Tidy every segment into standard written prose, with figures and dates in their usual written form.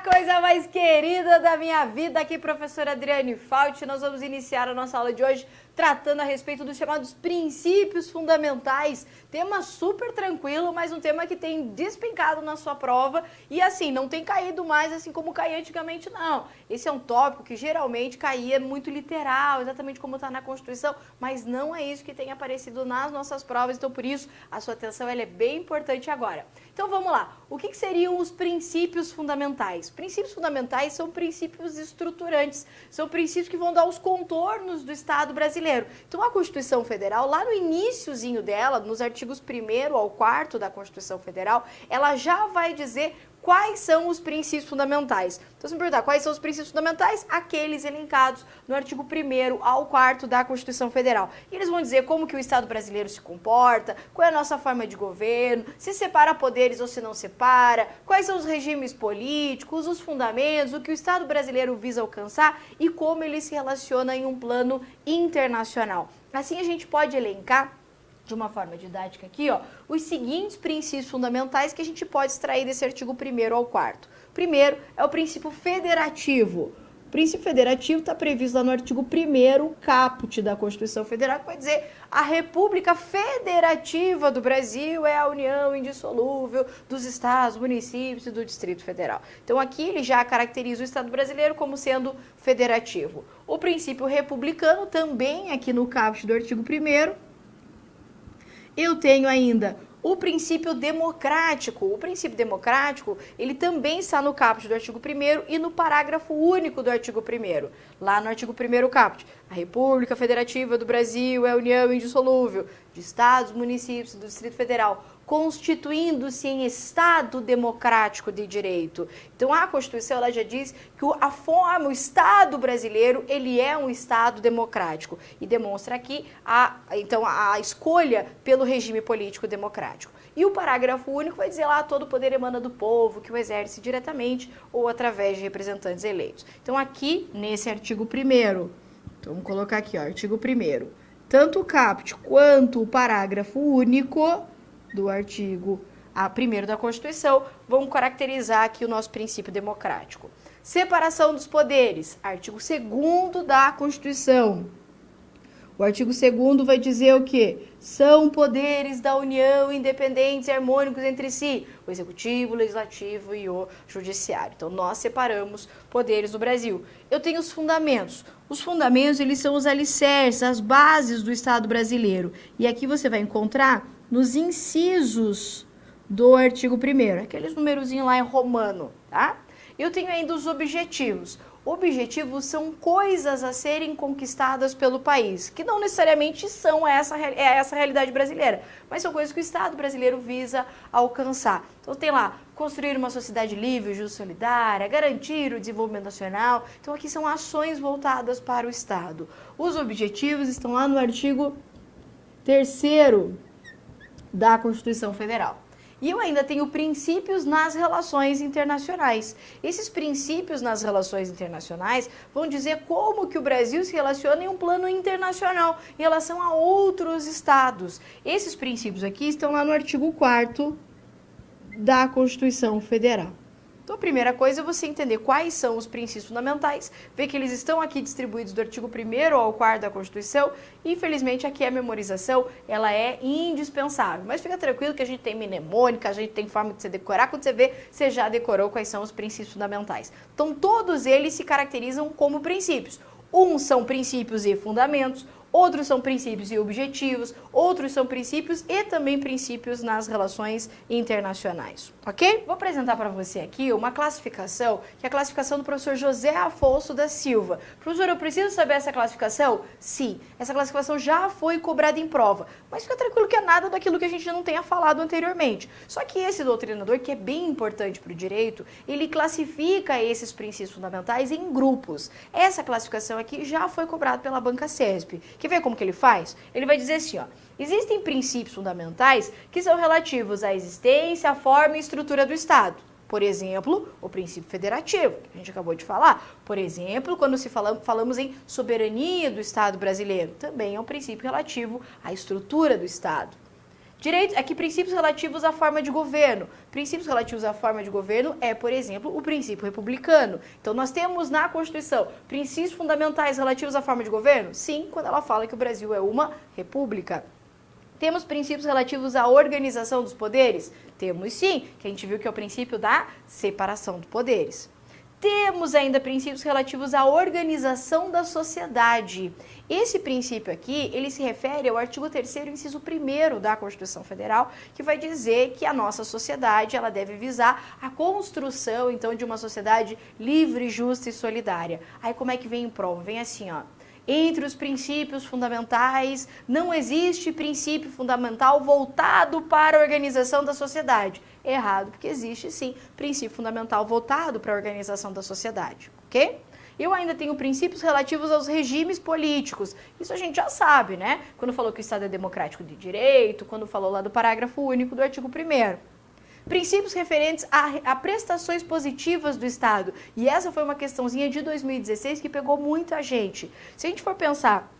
Coisa mais querida da minha vida, aqui professora Adriane Fauci. Nós vamos iniciar a nossa aula de hoje tratando a respeito dos chamados princípios fundamentais. Tema super tranquilo, mas um tema que tem despencado na sua prova e assim, não tem caído mais assim como caía antigamente, não. Esse é um tópico que geralmente caía muito literal, exatamente como está na Constituição, mas não é isso que tem aparecido nas nossas provas, então por isso a sua atenção ela é bem importante agora. Então vamos lá, o que seriam os princípios fundamentais? Princípios fundamentais são princípios estruturantes, são princípios que vão dar os contornos do Estado brasileiro. Então a Constituição Federal, lá no iniciozinho dela, nos artigos 1º ao 4º da Constituição Federal, ela já vai dizer quais são os princípios fundamentais. Então, se me perguntar quais são os princípios fundamentais, aqueles elencados no artigo 1º ao 4º da Constituição Federal. E eles vão dizer como que o Estado brasileiro se comporta, qual é a nossa forma de governo, se separa poderes ou se não separa, quais são os regimes políticos, os fundamentos, o que o Estado brasileiro visa alcançar e como ele se relaciona em um plano internacional. Assim, a gente pode elencar de uma forma didática aqui, ó, os seguintes princípios fundamentais que a gente pode extrair desse artigo 1º ao 4º. Primeiro é o princípio federativo. O princípio federativo está previsto lá no artigo 1º caput da Constituição Federal, que vai dizer a República Federativa do Brasil é a união indissolúvel dos estados, municípios e do Distrito Federal. Então aqui ele já caracteriza o Estado brasileiro como sendo federativo. O princípio republicano também aqui no caput do artigo 1º. Eu tenho ainda o princípio democrático. O princípio democrático, ele também está no caput do artigo 1º e no parágrafo único do artigo 1º. Lá no artigo 1º caput, a República Federativa do Brasil é a união indissolúvel de estados, municípios e do Distrito Federal, constituindo-se em Estado democrático de direito. Então a Constituição ela já diz que o Estado brasileiro ele é um Estado democrático e demonstra aqui a escolha pelo regime político democrático. E o parágrafo único vai dizer lá todo o poder emana do povo, que o exerce diretamente ou através de representantes eleitos. Então aqui nesse artigo 1º, então vamos colocar aqui, ó, artigo 1º, tanto o caput quanto o parágrafo único do artigo 1º da Constituição vão caracterizar aqui o nosso princípio democrático. Separação dos poderes, artigo 2º da Constituição. O artigo 2º vai dizer o quê? São poderes da União independentes e harmônicos entre si, o Executivo, o Legislativo e o Judiciário. Então, nós separamos poderes do Brasil. Eu tenho os fundamentos. Os fundamentos, eles são os alicerces, as bases do Estado brasileiro. E aqui você vai encontrar nos incisos do artigo 1º, aqueles numerozinhos lá em romano, tá? Eu tenho ainda os objetivos. Objetivos são coisas a serem conquistadas pelo país, que não necessariamente são essa realidade brasileira, mas são coisas que o Estado brasileiro visa alcançar. Então tem lá, construir uma sociedade livre, justa e solidária, garantir o desenvolvimento nacional. Então aqui são ações voltadas para o Estado. Os objetivos estão lá no artigo 3º da Constituição Federal. E eu ainda tenho princípios nas relações internacionais. Esses princípios nas relações internacionais vão dizer como que o Brasil se relaciona em um plano internacional, em relação a outros estados. Esses princípios aqui estão lá no artigo 4º da Constituição Federal. Então, a primeira coisa é você entender quais são os princípios fundamentais, ver que eles estão aqui distribuídos do artigo 1º ao 4º da Constituição e, infelizmente, aqui a memorização, ela é indispensável. Mas fica tranquilo que a gente tem mnemônica, a gente tem forma de você decorar, quando você vê, você já decorou quais são os princípios fundamentais. Então, todos eles se caracterizam como princípios. Uns são princípios e fundamentos, outros são princípios e objetivos, outros são princípios e também princípios nas relações internacionais, ok? Vou apresentar para você aqui uma classificação, que é a classificação do professor José Afonso da Silva. Professor, eu preciso saber essa classificação? Sim, essa classificação já foi cobrada em prova, mas fica tranquilo que é nada daquilo que a gente não tenha falado anteriormente. Só que esse doutrinador, que é bem importante para o direito, ele classifica esses princípios fundamentais em grupos. Essa classificação aqui já foi cobrada pela banca CESP. Quer ver como que ele faz? Ele vai dizer assim, ó, existem princípios fundamentais que são relativos à existência, à forma e estrutura do Estado. Por exemplo, o princípio federativo, que a gente acabou de falar. Por exemplo, quando falamos em soberania do Estado brasileiro, também é um princípio relativo à estrutura do Estado. Direitos, aqui princípios relativos à forma de governo. Princípios relativos à forma de governo é, por exemplo, o princípio republicano. Então nós temos na Constituição princípios fundamentais relativos à forma de governo? Sim, quando ela fala que o Brasil é uma república. Temos princípios relativos à organização dos poderes? Temos sim, que a gente viu que é o princípio da separação dos poderes. Temos ainda princípios relativos à organização da sociedade. Esse princípio aqui, ele se refere ao artigo 3º, inciso 1º da Constituição Federal, que vai dizer que a nossa sociedade, ela deve visar a construção, então, de uma sociedade livre, justa e solidária. Aí como é que vem em prova? Vem assim, ó. Entre os princípios fundamentais, não existe princípio fundamental voltado para a organização da sociedade. Errado, porque existe sim princípio fundamental voltado para a organização da sociedade, ok? Eu ainda tenho princípios relativos aos regimes políticos. Isso a gente já sabe, né? Quando falou que o Estado é democrático de direito, quando falou lá do parágrafo único do artigo 1º. Princípios referentes a prestações positivas do Estado. E essa foi uma questãozinha de 2016 que pegou muita gente. Se a gente for pensar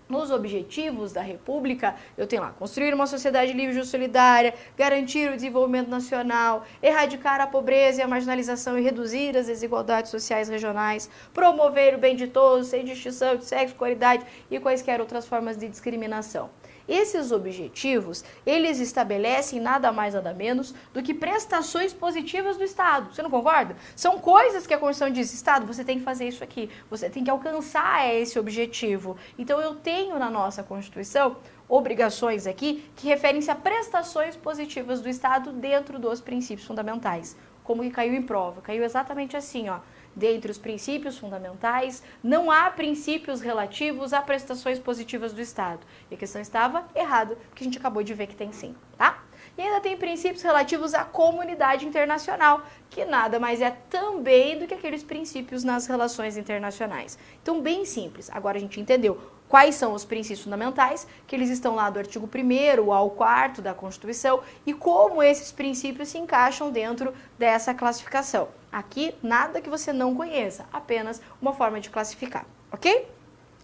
nos objetivos da República, eu tenho lá, construir uma sociedade livre, justa e solidária, garantir o desenvolvimento nacional, erradicar a pobreza e a marginalização e reduzir as desigualdades sociais regionais, promover o bem de todos, sem distinção de sexo, qualidade e quaisquer outras formas de discriminação. Esses objetivos, eles estabelecem nada mais nada menos do que prestações positivas do Estado. Você não concorda? São coisas que a Constituição diz, Estado, você tem que fazer isso aqui, você tem que alcançar esse objetivo. Então eu tenho na nossa Constituição obrigações aqui que referem-se a prestações positivas do Estado dentro dos princípios fundamentais. Como que caiu em prova? Caiu exatamente assim, ó. Dentre os princípios fundamentais, não há princípios relativos a prestações positivas do Estado. E a questão estava errada, porque a gente acabou de ver que tem sim, tá? E ainda tem princípios relativos à comunidade internacional, que nada mais é também do que aqueles princípios nas relações internacionais. Então, bem simples. Agora a gente entendeu quais são os princípios fundamentais, que eles estão lá do artigo 1º ao 4º da Constituição, e como esses princípios se encaixam dentro dessa classificação. Aqui, nada que você não conheça, apenas uma forma de classificar, ok?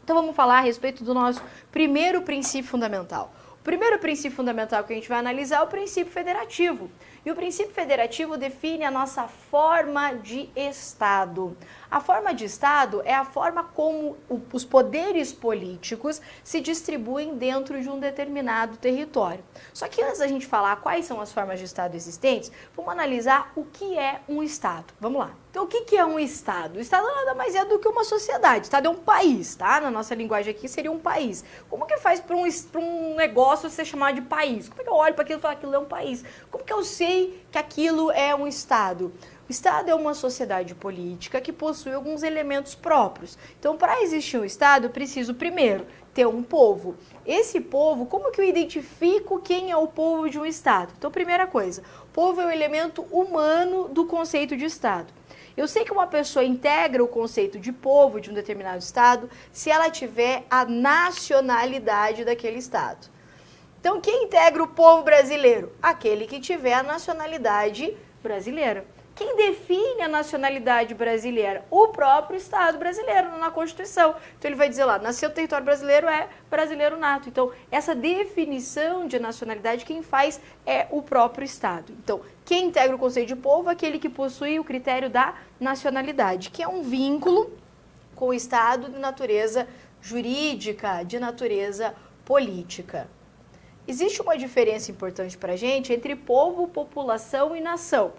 Então vamos falar a respeito do nosso primeiro princípio fundamental. O primeiro princípio fundamental que a gente vai analisar é o princípio federativo. E o princípio federativo define a nossa forma de Estado. A forma de Estado é a forma como os poderes políticos se distribuem dentro de um determinado território. Só que antes da gente falar quais são as formas de Estado existentes, vamos analisar o que é um Estado. Vamos lá. Então, o que é um Estado? O Estado nada mais é do que uma sociedade. O Estado é um país, tá? Na nossa linguagem aqui seria um país. Como que faz para um negócio ser chamado de país? Como é que eu olho para aquilo e falo que aquilo é um país? Como que eu sei que aquilo é um Estado? O Estado é uma sociedade política que possui alguns elementos próprios. Então, para existir um Estado, eu preciso, primeiro, ter um povo. Esse povo, como que eu identifico quem é o povo de um Estado? Então, primeira coisa, o povo é o elemento humano do conceito de Estado. Eu sei que uma pessoa integra o conceito de povo de um determinado Estado se ela tiver a nacionalidade daquele Estado. Então, quem integra o povo brasileiro? Aquele que tiver a nacionalidade brasileira. Quem define a nacionalidade brasileira? O próprio Estado brasileiro, na Constituição. Então ele vai dizer lá, nasceu no território brasileiro, é brasileiro nato. Então essa definição de nacionalidade quem faz é o próprio Estado. Então quem integra o conceito de povo é aquele que possui o critério da nacionalidade, que é um vínculo com o Estado de natureza jurídica, de natureza política. Existe uma diferença importante para a gente entre povo, população e nação.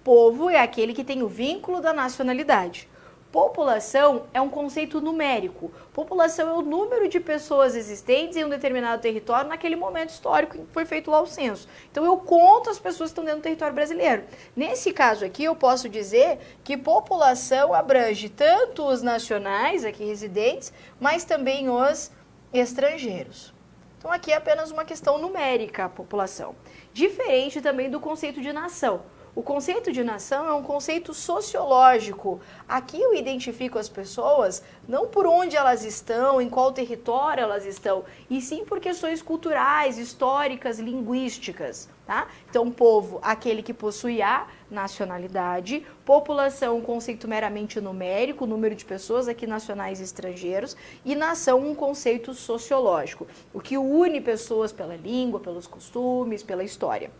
Povo é aquele que tem o vínculo da nacionalidade. População é um conceito numérico. População é o número de pessoas existentes em um determinado território naquele momento histórico que foi feito lá o censo. Então eu conto as pessoas que estão dentro do território brasileiro. Nesse caso aqui eu posso dizer que população abrange tanto os nacionais aqui residentes, mas também os estrangeiros. Então aqui é apenas uma questão numérica a população. Diferente também do conceito de nação. O conceito de nação é um conceito sociológico. Aqui eu identifico as pessoas não por onde elas estão, em qual território elas estão, e sim por questões culturais, históricas, linguísticas. Tá? Então, povo, aquele que possui a nacionalidade, população, um conceito meramente numérico, número de pessoas aqui nacionais e estrangeiros, e nação, um conceito sociológico, o que une pessoas pela língua, pelos costumes, pela história.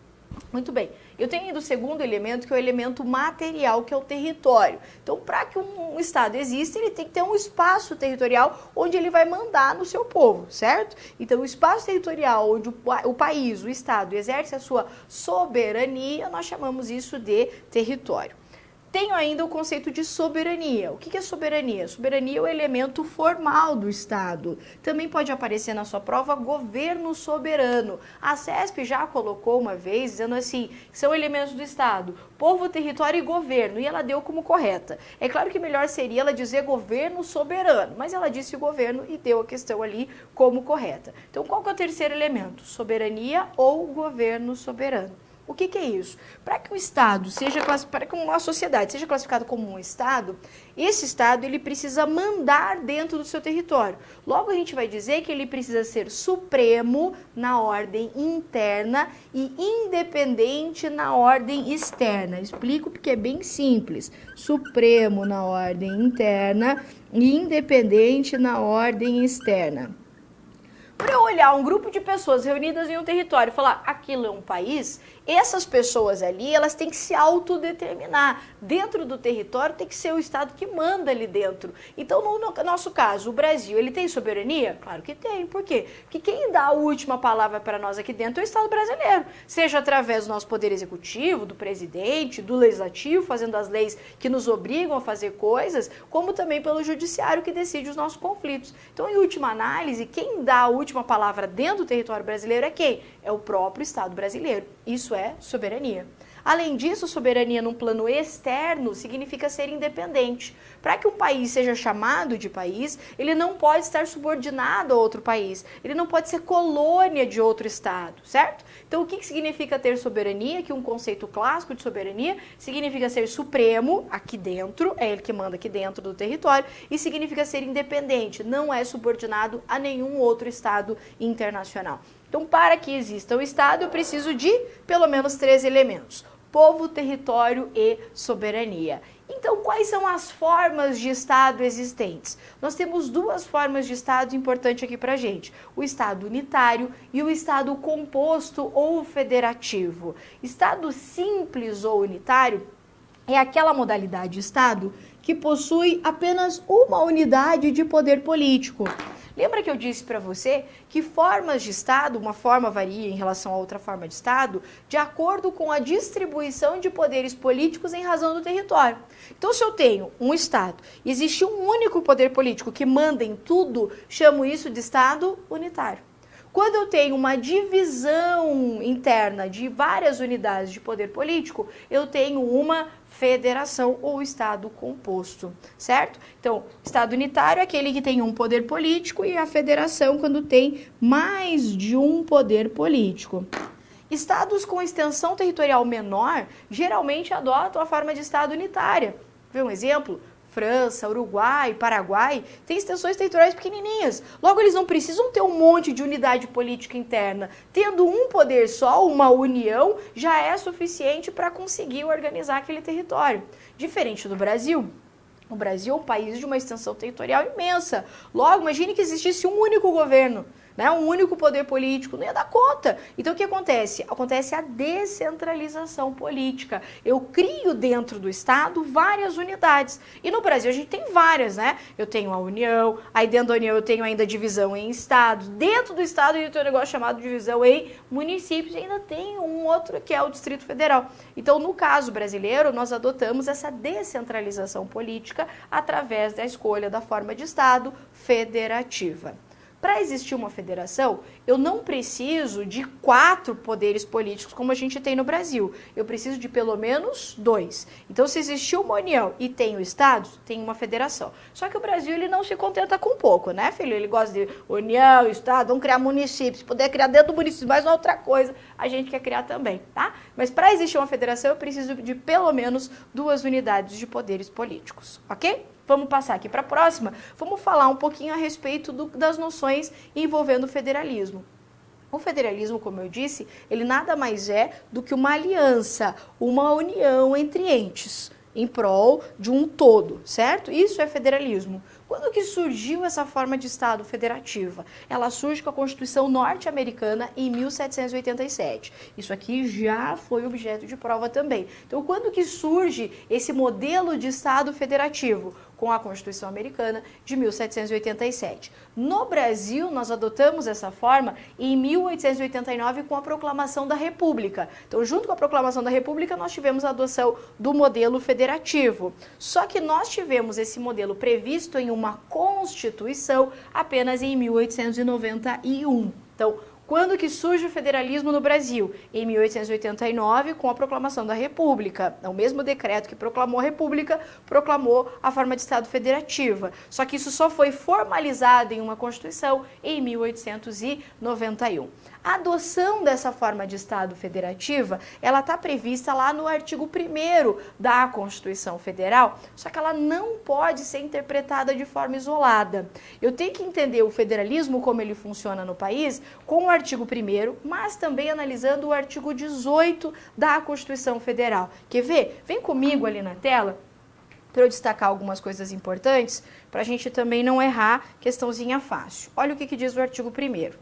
Muito bem, eu tenho ainda o segundo elemento, que é o elemento material, que é o território. Então, para que um Estado exista, ele tem que ter um espaço territorial onde ele vai mandar no seu povo, certo? Então, o espaço territorial onde o país, o Estado, exerce a sua soberania, nós chamamos isso de território. Tenho ainda o conceito de soberania. O que é soberania? Soberania é o elemento formal do Estado. Também pode aparecer na sua prova governo soberano. A CESP já colocou uma vez, dizendo assim, que são elementos do Estado, povo, território e governo, e ela deu como correta. É claro que melhor seria ela dizer governo soberano, mas ela disse governo e deu a questão ali como correta. Então, qual que é o terceiro elemento? Soberania ou governo soberano. O que é isso? Para que o Estado seja para que uma sociedade seja classificada como um Estado, esse Estado ele precisa mandar dentro do seu território. Logo a gente vai dizer que ele precisa ser supremo na ordem interna e independente na ordem externa. Explico porque é bem simples. Supremo na ordem interna e independente na ordem externa. Para eu olhar um grupo de pessoas reunidas em um território e falar aquilo é um país, essas pessoas ali, elas têm que se autodeterminar. Dentro do território tem que ser o Estado que manda ali dentro. Então, no nosso caso, o Brasil, ele tem soberania? Claro que tem. Por quê? Porque quem dá a última palavra para nós aqui dentro é o Estado brasileiro. Seja através do nosso poder executivo, do presidente, do legislativo, fazendo as leis que nos obrigam a fazer coisas, como também pelo judiciário que decide os nossos conflitos. Então, em última análise, quem dá a última palavra dentro do território brasileiro é quem? É o próprio Estado brasileiro. Isso é soberania. Além disso, soberania num plano externo significa ser independente. Para que um país seja chamado de país, ele não pode estar subordinado a outro país. Ele não pode ser colônia de outro Estado, certo? Então, o que significa ter soberania? Que um conceito clássico de soberania significa ser supremo aqui dentro, é ele que manda aqui dentro do território, e significa ser independente, não é subordinado a nenhum outro Estado internacional. Então, para que exista o Estado, eu preciso de pelo menos 3 elementos: povo, território e soberania. Então, quais são as formas de Estado existentes? Nós temos 2 formas de Estado importantes aqui para a gente: o Estado unitário e o Estado composto ou federativo. Estado simples ou unitário é aquela modalidade de Estado que possui apenas uma unidade de poder político. Lembra que eu disse para você que formas de Estado, uma forma varia em relação a outra forma de Estado, de acordo com a distribuição de poderes políticos em razão do território. Então, se eu tenho um Estado e existe um único poder político que manda em tudo, chamo isso de Estado unitário. Quando eu tenho uma divisão interna de várias unidades de poder político, eu tenho uma federação ou Estado composto, certo? Então, Estado unitário é aquele que tem um poder político e a federação quando tem mais de um poder político. Estados com extensão territorial menor geralmente adotam a forma de Estado unitária. Vê um exemplo? França, Uruguai, Paraguai, têm extensões territoriais pequenininhas. Logo, eles não precisam ter um monte de unidade política interna. Tendo um poder só, uma união, já é suficiente para conseguir organizar aquele território. Diferente do Brasil. O Brasil é um país de uma extensão territorial imensa. Logo, imagine que existisse um único governo, né? Um único poder político, não ia dar conta. Então, o que acontece? Acontece a descentralização política. Eu crio dentro do Estado várias unidades. E no Brasil a gente tem várias, né? Eu tenho a União, aí dentro da União eu tenho ainda divisão em estados. Dentro do Estado eu tenho um negócio chamado divisão em municípios e ainda tem um outro que é o Distrito Federal. Então, no caso brasileiro, nós adotamos essa descentralização política através da escolha da forma de Estado federativa. Para existir uma federação, eu não preciso de 4 poderes políticos como a gente tem no Brasil. Eu preciso de pelo menos 2. Então, se existir uma união e tem o Estado, tem uma federação. Só que o Brasil ele não se contenta com pouco, né, filho? Ele gosta de união, Estado, vamos criar municípios. Se puder criar dentro do município mais outra coisa, a gente quer criar também, tá? Mas para existir uma federação, eu preciso de pelo menos 2 unidades de poderes políticos, ok? Vamos passar aqui para a próxima. Vamos falar um pouquinho a respeito das noções envolvendo o federalismo. O federalismo, como eu disse, ele nada mais é do que uma aliança, uma união entre entes, em prol de um todo, certo? Isso é federalismo. Quando que surgiu essa forma de Estado federativa? Ela surge com a Constituição norte-americana em 1787. Isso aqui já foi objeto de prova também. Então, quando que surge esse modelo de Estado federativo? Com a Constituição americana de 1787. No Brasil, nós adotamos essa forma em 1889 com a Proclamação da República. Então, junto com a Proclamação da República, nós tivemos a adoção do modelo federativo. Só que nós tivemos esse modelo previsto em uma Constituição apenas em 1891. Então, quando que surge o federalismo no Brasil? Em 1889, com a proclamação da República. O mesmo decreto que proclamou a República, proclamou a forma de Estado federativa. Só que isso só foi formalizado em uma Constituição em 1891. A adoção dessa forma de Estado federativa, ela está prevista lá no artigo 1º da Constituição Federal, só que ela não pode ser interpretada de forma isolada. Eu tenho que entender o federalismo, como ele funciona no país, com o artigo 1º, mas também analisando o artigo 18 da Constituição Federal. Quer ver? Vem comigo ali na tela, para eu destacar algumas coisas importantes, para a gente também não errar questãozinha fácil. Olha o que diz o artigo 1º.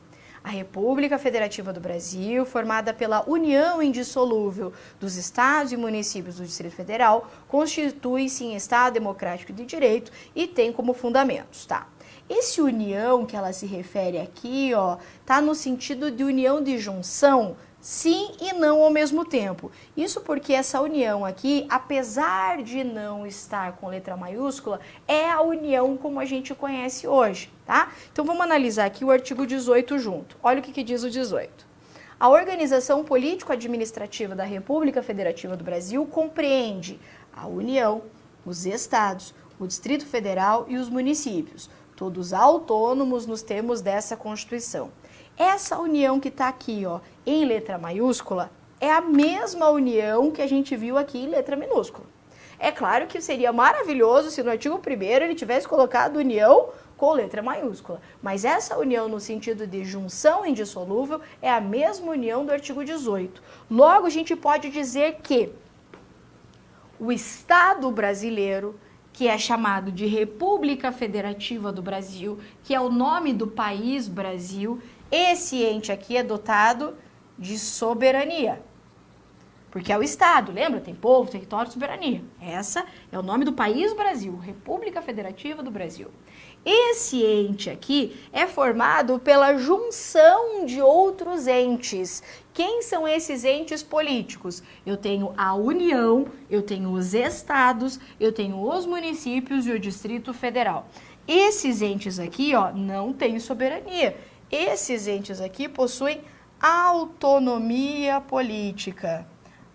A República Federativa do Brasil, formada pela união indissolúvel dos estados e municípios do Distrito Federal, constitui-se em Estado democrático de direito e tem como fundamentos, tá? Esse união que ela se refere aqui, ó, tá no sentido de união de junção, sim e não ao mesmo tempo. Isso porque essa união aqui, apesar de não estar com letra maiúscula, é a união como a gente conhece hoje, tá? Então vamos analisar aqui o artigo 18 junto. Olha o que diz o 18. A organização político-administrativa da República Federativa do Brasil compreende a União, os estados, o Distrito Federal e os municípios, todos autônomos nos termos dessa Constituição. Essa união que está aqui, ó, em letra maiúscula, é a mesma união que a gente viu aqui em letra minúscula. É claro que seria maravilhoso se no artigo 1º ele tivesse colocado união com letra maiúscula, mas essa união no sentido de junção indissolúvel é a mesma união do artigo 18. Logo, a gente pode dizer que o Estado brasileiro, que é chamado de República Federativa do Brasil, que é o nome do país Brasil, esse ente aqui é dotado de soberania, porque é o Estado, lembra? Tem povo, território, soberania. Essa é o nome do país Brasil, República Federativa do Brasil. Esse ente aqui é formado pela junção de outros entes. Quem são esses entes políticos? Eu tenho a União, eu tenho os estados, eu tenho os municípios e o Distrito Federal. Esses entes aqui, ó, não têm soberania. Esses entes aqui possuem autonomia política.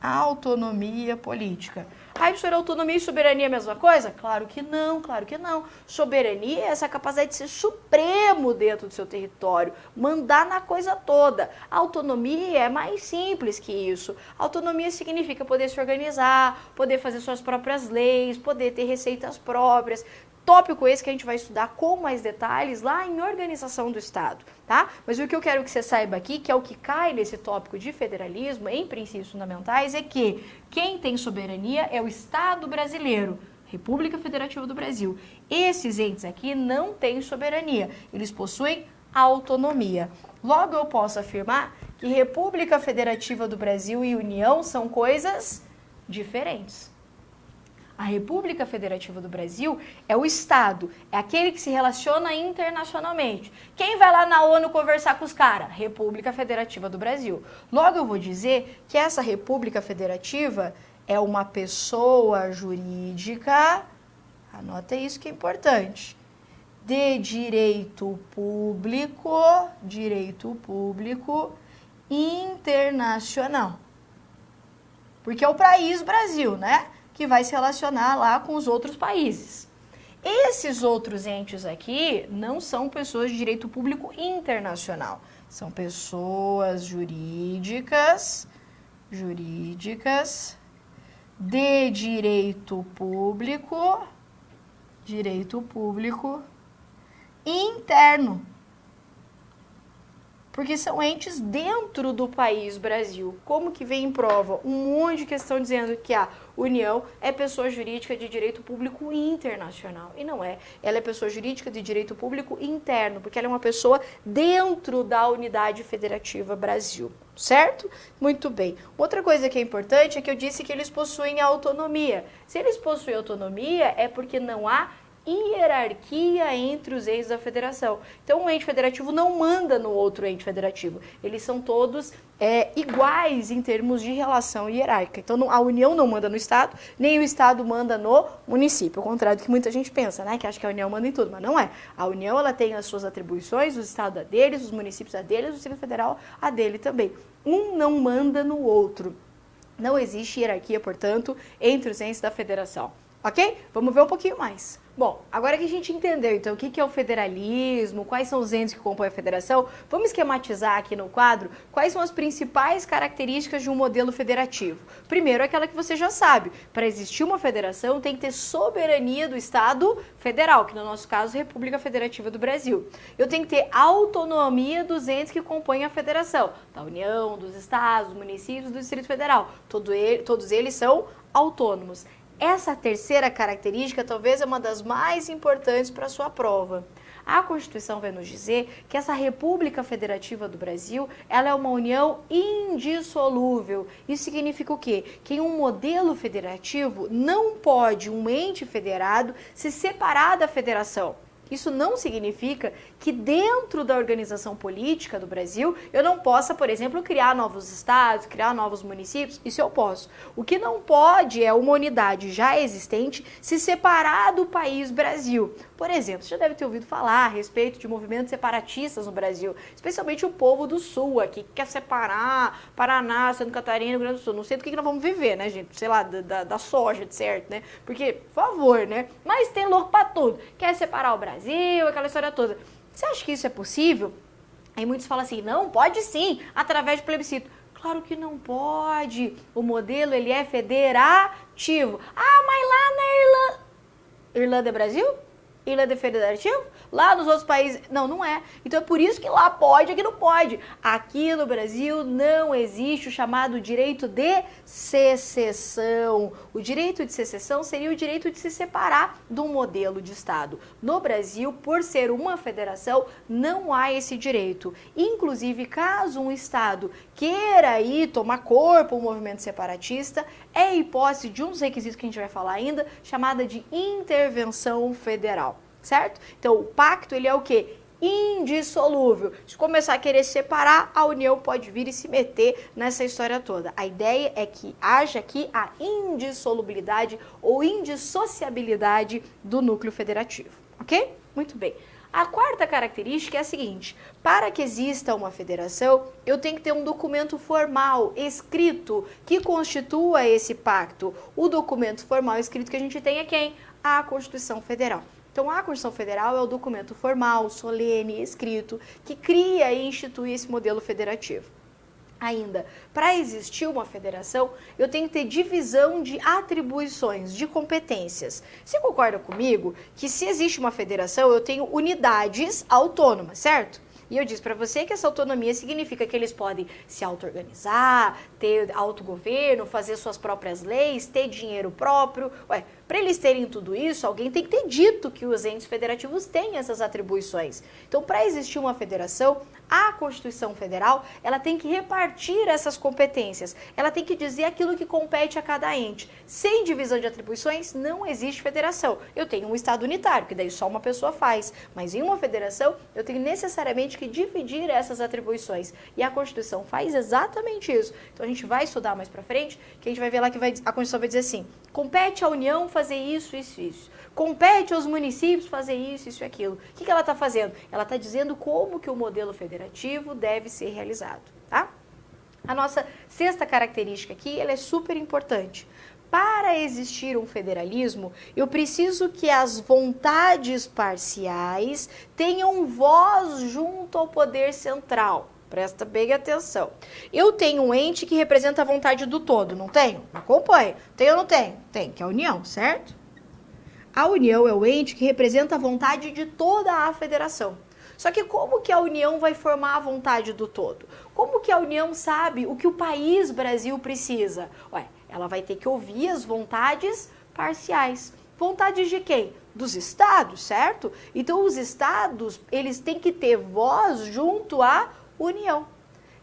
Autonomia política. Ai, professora, autonomia e soberania é a mesma coisa? Claro que não, claro que não. Soberania é essa capacidade de ser supremo dentro do seu território, mandar na coisa toda. Autonomia é mais simples que isso. Autonomia significa poder se organizar, poder fazer suas próprias leis, poder ter receitas próprias. Tópico esse que a gente vai estudar com mais detalhes lá em Organização do Estado, tá? Mas o que eu quero que você saiba aqui, que é o que cai nesse tópico de federalismo, em princípios fundamentais, é que quem tem soberania é o Estado brasileiro, República Federativa do Brasil. Esses entes aqui não têm soberania, eles possuem autonomia. Logo, eu posso afirmar que República Federativa do Brasil e União são coisas diferentes. A República Federativa do Brasil é o Estado, é aquele que se relaciona internacionalmente. Quem vai lá na ONU conversar com os caras? República Federativa do Brasil. Logo eu vou dizer que essa República Federativa é uma pessoa jurídica, anota isso que é importante, de direito público internacional. Porque é o país Brasil, né? Que vai se relacionar lá com os outros países. Esses outros entes aqui não são pessoas de direito público internacional. São pessoas jurídicas de direito público interno. Porque são entes dentro do país Brasil. Como que vem em prova? Um monte de questão dizendo que a União é pessoa jurídica de direito público internacional. E não é. Ela é pessoa jurídica de direito público interno, porque ela é uma pessoa dentro da unidade federativa Brasil. Certo? Muito bem. Outra coisa que é importante é que eu disse que eles possuem autonomia. Se eles possuem autonomia, é porque não há hierarquia entre os entes da federação. Então, um ente federativo não manda no outro ente federativo. Eles são todos iguais em termos de relação hierárquica. Então, a União não manda no Estado, nem o Estado manda no município. Ao contrário do que muita gente pensa, né? Que acha que a União manda em tudo, mas não é. A União, ela tem as suas atribuições, o Estado a deles, os municípios a deles, o Distrito Federal a dele também. Um não manda no outro. Não existe hierarquia, portanto, entre os entes da federação. Ok? Vamos ver um pouquinho mais. Bom, agora que a gente entendeu, então, o que é o federalismo, quais são os entes que compõem a federação, vamos esquematizar aqui no quadro quais são as principais características de um modelo federativo. Primeiro, aquela que você já sabe, para existir uma federação tem que ter soberania do Estado federal, que no nosso caso é a República Federativa do Brasil. Eu tenho que ter autonomia dos entes que compõem a federação, da União, dos Estados, dos municípios, do Distrito Federal. Todos eles são autônomos. Essa terceira característica talvez é uma das mais importantes para a sua prova. A Constituição vai nos dizer que essa República Federativa do Brasil, ela é uma união indissolúvel. Isso significa o quê? Que em um modelo federativo não pode um ente federado se separar da federação. Isso não significa que dentro da organização política do Brasil eu não possa, por exemplo, criar novos estados, criar novos municípios. Isso eu posso. O que não pode é uma unidade já existente se separar do país Brasil. Por exemplo, você já deve ter ouvido falar a respeito de movimentos separatistas no Brasil, especialmente o povo do Sul aqui, que quer separar Paraná, Santa Catarina, Rio Grande do Sul. Não sei do que nós vamos viver, né, gente? Sei lá, da soja, de certo, né? Porque, por favor, né? Mas tem louco pra tudo. Quer separar o Brasil, aquela história toda. Você acha que isso é possível? Aí muitos falam assim, não, pode sim, através de plebiscito. Claro que não pode. O modelo, ele é federativo. Ah, mas lá na Irlanda... Irlanda é Brasil? Irlanda é federativo? Lá nos outros países... Não, não é. Então é por isso que lá pode, aqui não pode. Aqui no Brasil não existe o chamado direito de secessão. O direito de secessão seria o direito de se separar de um modelo de Estado. No Brasil, por ser uma federação, não há esse direito. Inclusive, caso um Estado queira aí tomar corpo um movimento separatista, é hipótese de um dos requisitos que a gente vai falar ainda, chamada de intervenção federal. Certo? Então, o pacto, ele é o quê? Indissolúvel. Se começar a querer separar, a União pode vir e se meter nessa história toda. A ideia é que haja aqui a indissolubilidade ou indissociabilidade do núcleo federativo. Ok? Muito bem. A quarta característica é a seguinte: para que exista uma federação, eu tenho que ter um documento formal, escrito, que constitua esse pacto. O documento formal escrito que a gente tem é quem? A Constituição Federal. Então, a Constituição Federal é o documento formal, solene, escrito, que cria e institui esse modelo federativo. Ainda, para existir uma federação, eu tenho que ter divisão de atribuições, de competências. Você concorda comigo que se existe uma federação, eu tenho unidades autônomas, certo? E eu disse para você que essa autonomia significa que eles podem se auto-organizar, ter autogoverno, fazer suas próprias leis, ter dinheiro próprio. Ué, para eles terem tudo isso, alguém tem que ter dito que os entes federativos têm essas atribuições. Então, para existir uma federação, a Constituição Federal, ela tem que repartir essas competências. Ela tem que dizer aquilo que compete a cada ente. Sem divisão de atribuições, não existe federação. Eu tenho um Estado unitário, que daí só uma pessoa faz. Mas em uma federação, eu tenho necessariamente que dividir essas atribuições. E a Constituição faz exatamente isso. Então, a gente vai estudar mais pra frente, que a gente vai ver lá que a Constituição vai dizer assim: compete à União fazer isso, isso, isso. Compete aos municípios fazer isso, isso e aquilo. O que ela está fazendo? Ela está dizendo como que o modelo federativo deve ser realizado, tá? A nossa sexta característica aqui, ela é super importante. Para existir um federalismo, eu preciso que as vontades parciais tenham voz junto ao poder central. Presta bem atenção. Eu tenho um ente que representa a vontade do todo, não tenho? Acompanha. Tenho ou não tenho? Tem, que é a União, certo? A União é o ente que representa a vontade de toda a federação. Só que como que a União vai formar a vontade do todo? Como que a União sabe o que o país Brasil precisa? Ué, ela vai ter que ouvir as vontades parciais. Vontades de quem? Dos estados, certo? Então os estados, eles têm que ter voz junto à União.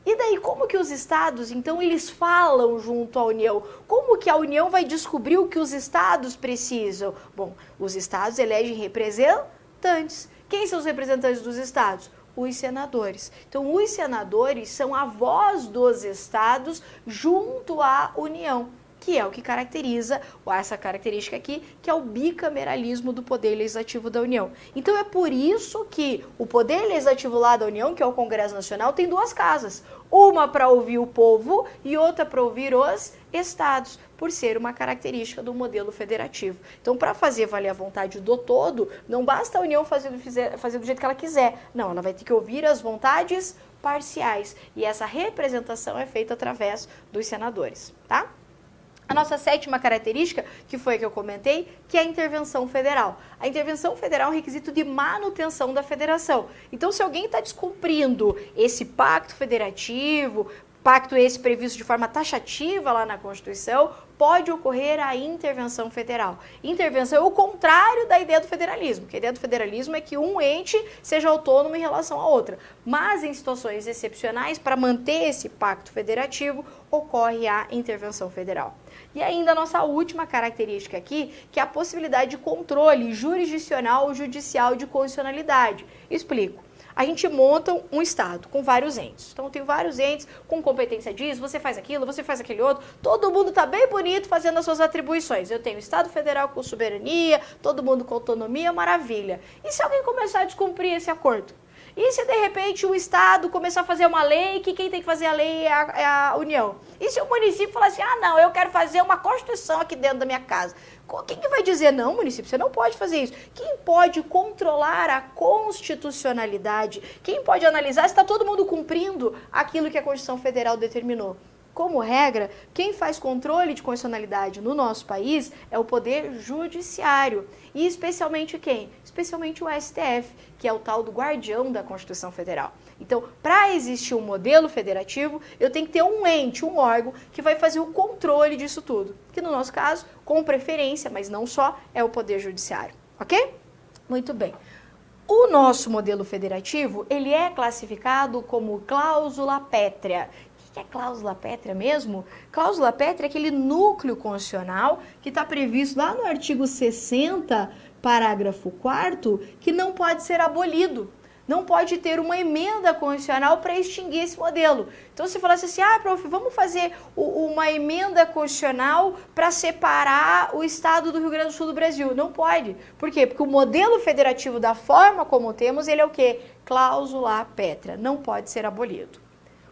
E daí, como que os estados, então, eles falam junto à União? Como que a União vai descobrir o que os estados precisam? Bom, os estados elegem representantes. Quem são os representantes dos estados? Os senadores. Então, os senadores são a voz dos estados junto à União, que é o que caracteriza, essa característica aqui, que é o bicameralismo do Poder Legislativo da União. Então é por isso que o Poder Legislativo lá da União, que é o Congresso Nacional, tem duas casas. Uma para ouvir o povo e outra para ouvir os estados, por ser uma característica do modelo federativo. Então, para fazer valer a vontade do todo, não basta a União fazer do jeito que ela quiser. Não, ela vai ter que ouvir as vontades parciais. E essa representação é feita através dos senadores, tá? A nossa sétima característica, que foi a que eu comentei, que é a intervenção federal. A intervenção federal é um requisito de manutenção da federação. Então, se alguém está descumprindo esse pacto federativo, pacto esse previsto de forma taxativa lá na Constituição, pode ocorrer a intervenção federal. Intervenção é o contrário da ideia do federalismo, porque a ideia do federalismo é que um ente seja autônomo em relação à outra. Mas em situações excepcionais, para manter esse pacto federativo, ocorre a intervenção federal. E ainda a nossa última característica aqui, que é a possibilidade de controle jurisdicional ou judicial de constitucionalidade. Explico. A gente monta um estado com vários entes. Então, tem vários entes com competência disso, você faz aquilo, você faz aquele outro. Todo mundo está bem bonito fazendo as suas atribuições. Eu tenho Estado Federal com soberania, todo mundo com autonomia, maravilha. E se alguém começar a descumprir esse acordo? E se, de repente, o Estado começar a fazer uma lei, que quem tem que fazer a lei é a União? E se o município falar assim, ah, não, eu quero fazer uma Constituição aqui dentro da minha casa? Quem que vai dizer, não, município, você não pode fazer isso? Quem pode controlar a constitucionalidade? Quem pode analisar se está todo mundo cumprindo aquilo que a Constituição Federal determinou? Como regra, quem faz controle de constitucionalidade no nosso país é o Poder Judiciário. E especialmente quem? Especialmente o STF, que é o tal do guardião da Constituição Federal. Então, para existir um modelo federativo, eu tenho que ter um ente, um órgão, que vai fazer o controle disso tudo. Que no nosso caso, com preferência, mas não só, é o Poder Judiciário. Ok? Muito bem. O nosso modelo federativo, ele é classificado como cláusula pétrea. O que é cláusula pétrea mesmo? Cláusula pétrea é aquele núcleo constitucional que está previsto lá no artigo 60, parágrafo 4º, que não pode ser abolido. Não pode ter uma emenda constitucional para extinguir esse modelo. Então, se falasse assim, ah, prof, vamos fazer uma emenda constitucional para separar o estado do Rio Grande do Sul do Brasil. Não pode. Por quê? Porque o modelo federativo, da forma como temos, ele é o quê? Cláusula pétrea. Não pode ser abolido.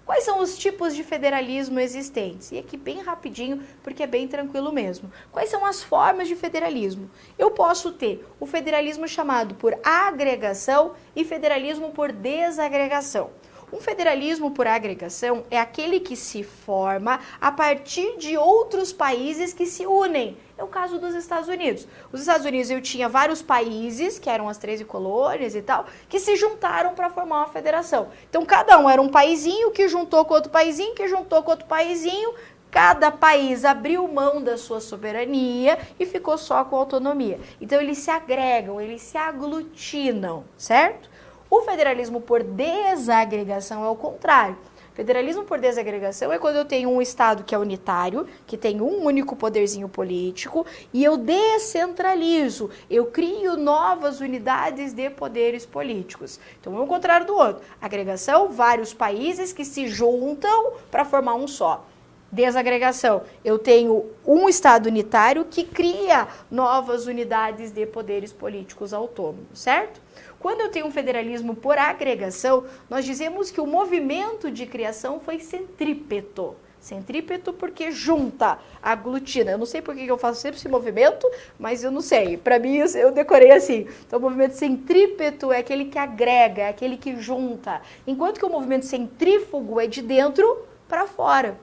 Quais são os tipos de federalismo existentes? E aqui bem rapidinho, porque é bem tranquilo mesmo. Quais são as formas de federalismo? Eu posso ter o federalismo chamado por agregação e federalismo por desagregação. Um federalismo por agregação é aquele que se forma a partir de outros países que se unem. É o caso dos Estados Unidos. Os Estados Unidos, eu tinha vários países, que eram as 13 colônias e tal, que se juntaram para formar uma federação. Então, cada um era um paizinho que juntou com outro paizinho, que juntou com outro paizinho. Cada país abriu mão da sua soberania e ficou só com autonomia. Então, eles se agregam, eles se aglutinam, certo? O federalismo por desagregação é o contrário. Federalismo por desagregação é quando eu tenho um estado que é unitário, que tem um único poderzinho político, e eu descentralizo, eu crio novas unidades de poderes políticos. Então é o contrário do outro. Agregação, vários países que se juntam para formar um só. Desagregação. Eu tenho um Estado unitário que cria novas unidades de poderes políticos autônomos, certo? Quando eu tenho um federalismo por agregação, nós dizemos que o movimento de criação foi centrípeto. Centrípeto porque junta, aglutina. Eu não sei por que eu faço sempre esse movimento, mas eu não sei. Para mim, eu decorei assim. Então, o movimento centrípeto é aquele que agrega, é aquele que junta. Enquanto que o movimento centrífugo é de dentro para fora.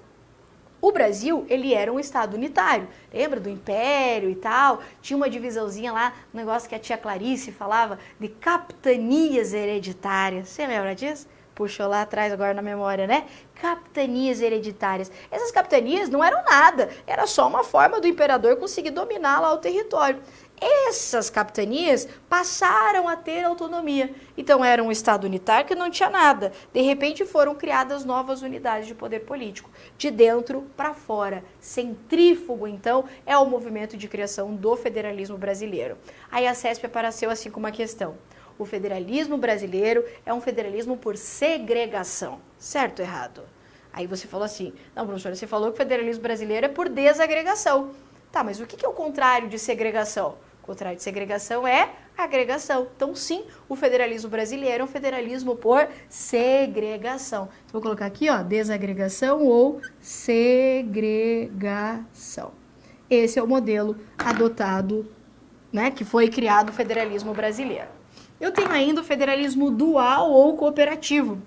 O Brasil, ele era um estado unitário. Lembra do Império e tal? Tinha uma divisãozinha lá, um negócio que a tia Clarice falava de capitanias hereditárias. Você lembra disso? Puxou lá atrás agora na memória, né? Capitanias hereditárias. Essas capitanias não eram nada, era só uma forma do imperador conseguir dominar lá o território. Essas capitanias passaram a ter autonomia. Então era um estado unitário que não tinha nada. De repente foram criadas novas unidades de poder político, de dentro para fora. Centrífugo, então, é o movimento de criação do federalismo brasileiro. Aí a CESP apareceu assim com uma questão. O federalismo brasileiro é um federalismo por segregação. Certo ou errado? Aí você falou assim, não, professora, você falou que o federalismo brasileiro é por desagregação. Tá, mas o que é o contrário de segregação? O contrário de segregação é agregação. Então, sim, o federalismo brasileiro é um federalismo por segregação. Então, vou colocar aqui, ó, desagregação ou segregação. Esse é o modelo adotado, né, que foi criado o federalismo brasileiro. Eu tenho ainda o federalismo dual ou cooperativo.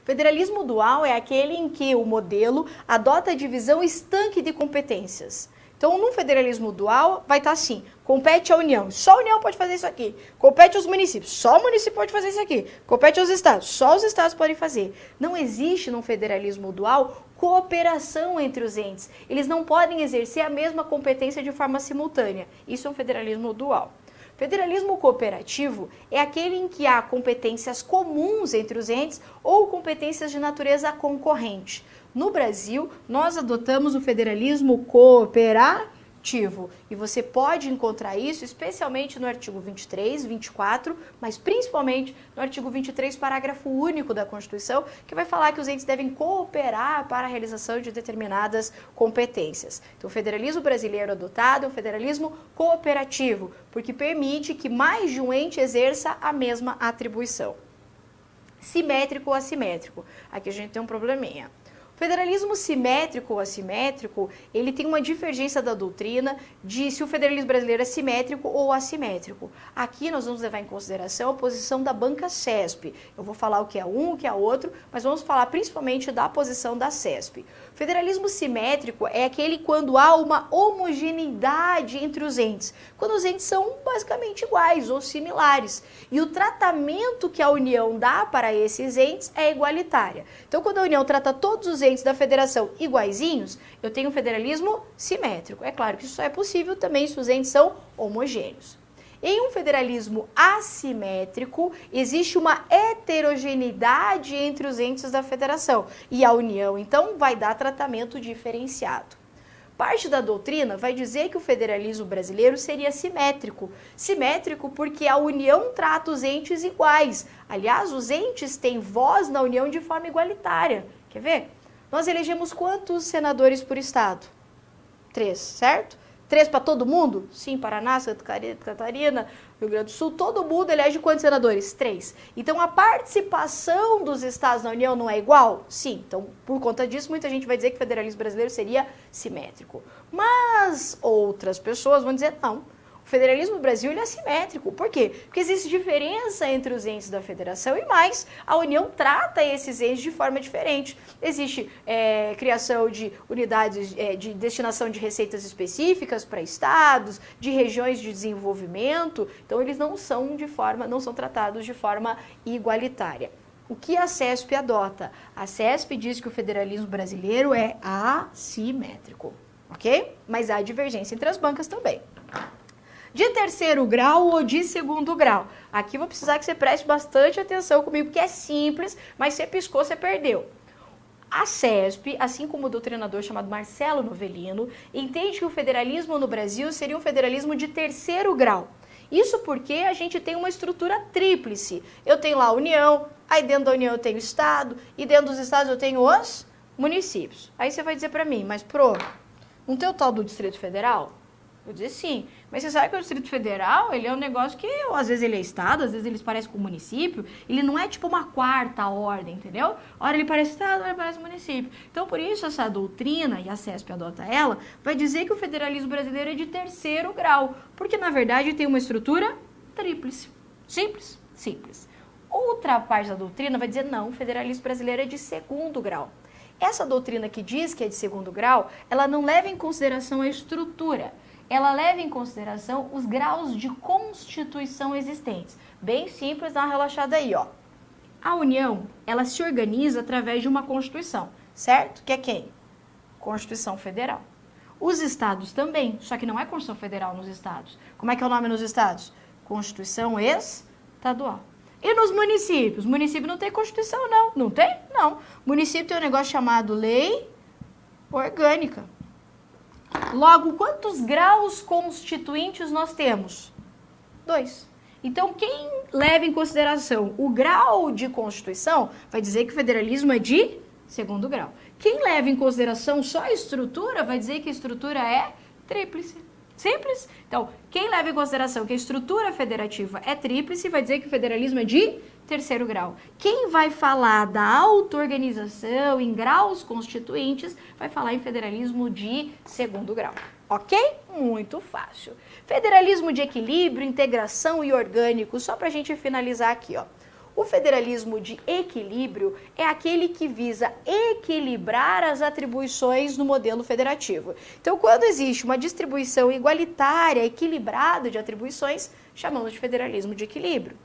Federalismo dual é aquele em que o modelo adota a divisão estanque de competências. Então, no federalismo dual, vai estar assim, compete à União, só a União pode fazer isso aqui. Compete aos municípios, só o município pode fazer isso aqui. Compete aos estados, só os estados podem fazer. Não existe no federalismo dual cooperação entre os entes. Eles não podem exercer a mesma competência de forma simultânea. Isso é um federalismo dual. Federalismo cooperativo é aquele em que há competências comuns entre os entes ou competências de natureza concorrente. No Brasil, nós adotamos o federalismo cooperativo e você pode encontrar isso especialmente no artigo 23, 24, mas principalmente no artigo 23, parágrafo único da Constituição, que vai falar que os entes devem cooperar para a realização de determinadas competências. Então, o federalismo brasileiro adotado é um federalismo cooperativo, porque permite que mais de um ente exerça a mesma atribuição. Simétrico ou assimétrico. Aqui a gente tem um probleminha. Federalismo simétrico ou assimétrico, ele tem uma divergência da doutrina de se o federalismo brasileiro é simétrico ou assimétrico. Aqui nós vamos levar em consideração a posição da banca CESP. Eu vou falar o que é um, o que é outro, mas vamos falar principalmente da posição da CESP. Federalismo simétrico é aquele quando há uma homogeneidade entre os entes, quando os entes são basicamente iguais ou similares. E o tratamento que a União dá para esses entes é igualitária. Então, quando a União trata todos os entes da federação iguaizinhos, eu tenho um federalismo simétrico. É claro que isso só é possível também se os entes são homogêneos. Em um federalismo assimétrico, existe uma heterogeneidade entre os entes da federação e a União, então, vai dar tratamento diferenciado. Parte da doutrina vai dizer que o federalismo brasileiro seria simétrico. Simétrico porque a União trata os entes iguais. Aliás, os entes têm voz na União de forma igualitária. Quer ver? Nós elegemos quantos senadores por estado? 3, certo? 3 para todo mundo? Sim, Paraná, Santa Catarina, Rio Grande do Sul, todo mundo elege quantos senadores? 3. Então, a participação dos estados na União não é igual? Sim. Então, por conta disso, muita gente vai dizer que o federalismo brasileiro seria simétrico. Mas outras pessoas vão dizer não. O federalismo do Brasil ele é assimétrico. Por quê? Porque existe diferença entre os entes da federação e mais, a União trata esses entes de forma diferente. Existe criação de unidades de destinação de receitas específicas para estados, de regiões de desenvolvimento, então eles não são tratados de forma igualitária. O que a CESP adota? A CESP diz que o federalismo brasileiro é assimétrico, ok? Mas há divergência entre as bancas também. De terceiro grau ou de segundo grau? Aqui vou precisar que você preste bastante atenção comigo, porque é simples, mas você piscou, você perdeu. A CESP, assim como o doutrinador chamado Marcelo Novellino, entende que o federalismo no Brasil seria um federalismo de terceiro grau. Isso porque a gente tem uma estrutura tríplice. Eu tenho lá a União, aí dentro da União eu tenho o Estado, e dentro dos Estados eu tenho os municípios. Aí você vai dizer para mim, mas não tem o tal do Distrito Federal? Vou dizer sim, mas você sabe que o Distrito Federal, ele é um negócio que, às vezes ele é estado, às vezes ele parece com município, ele não é tipo uma quarta ordem, entendeu? Ora ele parece estado, ora ele parece município. Então, por isso, essa doutrina, e a CESP adota ela, vai dizer que o federalismo brasileiro é de terceiro grau, porque, na verdade, tem uma estrutura tríplice. Simples? Simples. Outra parte da doutrina vai dizer, não, o federalismo brasileiro é de segundo grau. Essa doutrina que diz que é de segundo grau, ela não leva em consideração a estrutura, ela leva em consideração os graus de constituição existentes. Bem simples, dá uma relaxada aí, ó. A União, ela se organiza através de uma Constituição, certo? Que é quem? Constituição Federal. Os estados também, só que não é Constituição Federal nos estados. Como é que é o nome nos estados? Constituição Estadual. E nos municípios? Município não tem Constituição, não. Não tem? Não. Município tem um negócio chamado Lei Orgânica. Logo, quantos graus constituintes nós temos? 2. Então, quem leva em consideração o grau de Constituição vai dizer que o federalismo é de segundo grau. Quem leva em consideração só a estrutura vai dizer que a estrutura é tríplice. Simples? Então, quem leva em consideração que a estrutura federativa é tríplice vai dizer que o federalismo é de terceiro grau. Quem vai falar da auto-organização em graus constituintes vai falar em federalismo de segundo grau. Ok? Muito fácil. Federalismo de equilíbrio, integração e orgânico, só para a gente finalizar aqui, ó. O federalismo de equilíbrio é aquele que visa equilibrar as atribuições no modelo federativo. Então, quando existe uma distribuição igualitária, equilibrada de atribuições, chamamos de federalismo de equilíbrio.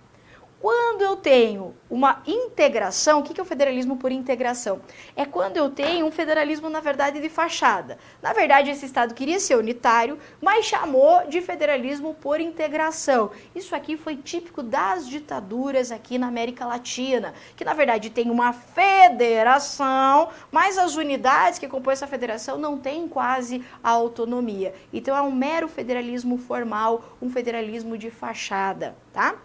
Quando eu tenho uma integração, o que é o federalismo por integração? É quando eu tenho um federalismo, na verdade, de fachada. Na verdade, esse Estado queria ser unitário, mas chamou de federalismo por integração. Isso aqui foi típico das ditaduras aqui na América Latina, que, na verdade, tem uma federação, mas as unidades que compõem essa federação não têm quase a autonomia. Então, é um mero federalismo formal, um federalismo de fachada, tá?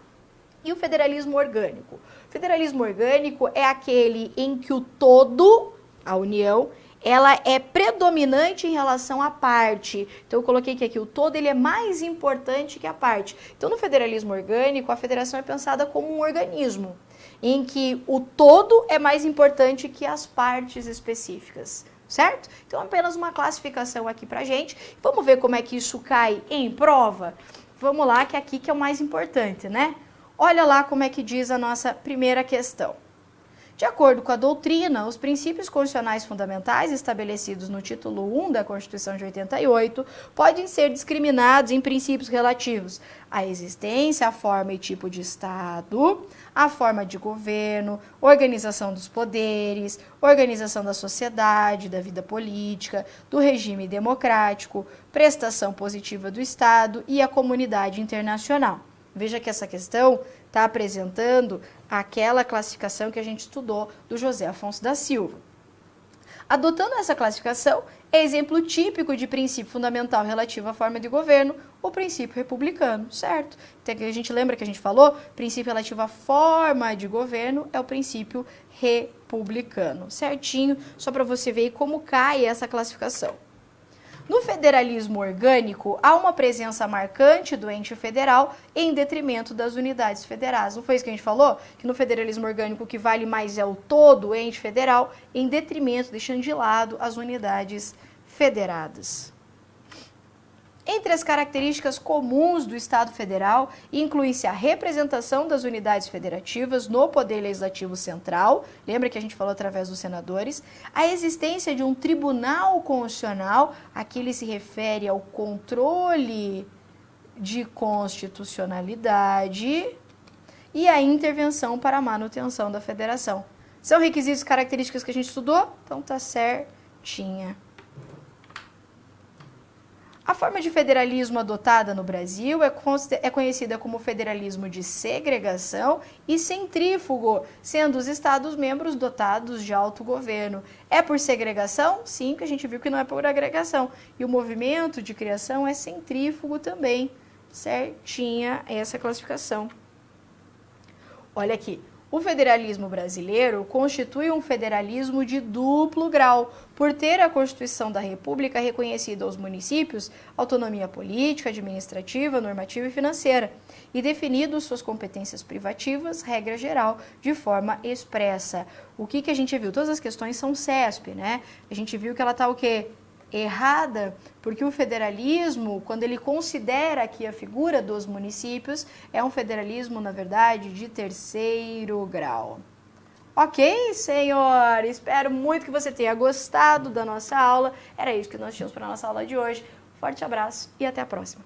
E o federalismo orgânico? O federalismo orgânico é aquele em que o todo, a União, ela é predominante em relação à parte. Então, eu coloquei que aqui o todo ele é mais importante que a parte. Então, no federalismo orgânico, a federação é pensada como um organismo, em que o todo é mais importante que as partes específicas. Certo? Então, apenas uma classificação aqui pra gente. Vamos ver como é que isso cai em prova? Vamos lá, que aqui que é o mais importante, né? Olha lá como é que diz a nossa primeira questão. De acordo com a doutrina, os princípios constitucionais fundamentais estabelecidos no título 1 da Constituição de 88 podem ser discriminados em princípios relativos à existência, à forma e tipo de Estado, à forma de governo, organização dos poderes, organização da sociedade, da vida política, do regime democrático, prestação positiva do Estado e a comunidade internacional. Veja que essa questão está apresentando aquela classificação que a gente estudou do José Afonso da Silva. Adotando essa classificação, é exemplo típico de princípio fundamental relativo à forma de governo, o princípio republicano, certo? Então, a gente lembra que a gente falou, princípio relativo à forma de governo é o princípio republicano, certinho? Só para você ver como cai essa classificação. No federalismo orgânico, há uma presença marcante do ente federal em detrimento das unidades federadas. Não foi isso que a gente falou? Que no federalismo orgânico o que vale mais é o todo, o ente federal, em detrimento, deixando de lado as unidades federadas. Entre as características comuns do Estado Federal, inclui-se a representação das unidades federativas no Poder Legislativo Central, lembra que a gente falou através dos senadores, a existência de um Tribunal Constitucional, aqui ele se refere ao controle de constitucionalidade e a intervenção para a manutenção da federação. São requisitos e características que a gente estudou? Então tá certinha. A forma de federalismo adotada no Brasil é conhecida como federalismo de segregação e centrífugo, sendo os Estados-membros dotados de autogoverno. É por segregação? Sim, que a gente viu que não é por agregação. E o movimento de criação é centrífugo também. Certinha essa classificação. Olha aqui. O federalismo brasileiro constitui um federalismo de duplo grau, por ter a Constituição da República reconhecido aos municípios autonomia política, administrativa, normativa e financeira, e definido suas competências privativas, regra geral, de forma expressa. O que a gente viu? Todas as questões são CESP, né? A gente viu que ela está o quê? Errada, porque o federalismo, quando ele considera aqui a figura dos municípios, é um federalismo, na verdade, de terceiro grau. Ok, senhor? Espero muito que você tenha gostado da nossa aula. Era isso que nós tínhamos para a nossa aula de hoje. Forte abraço e até a próxima.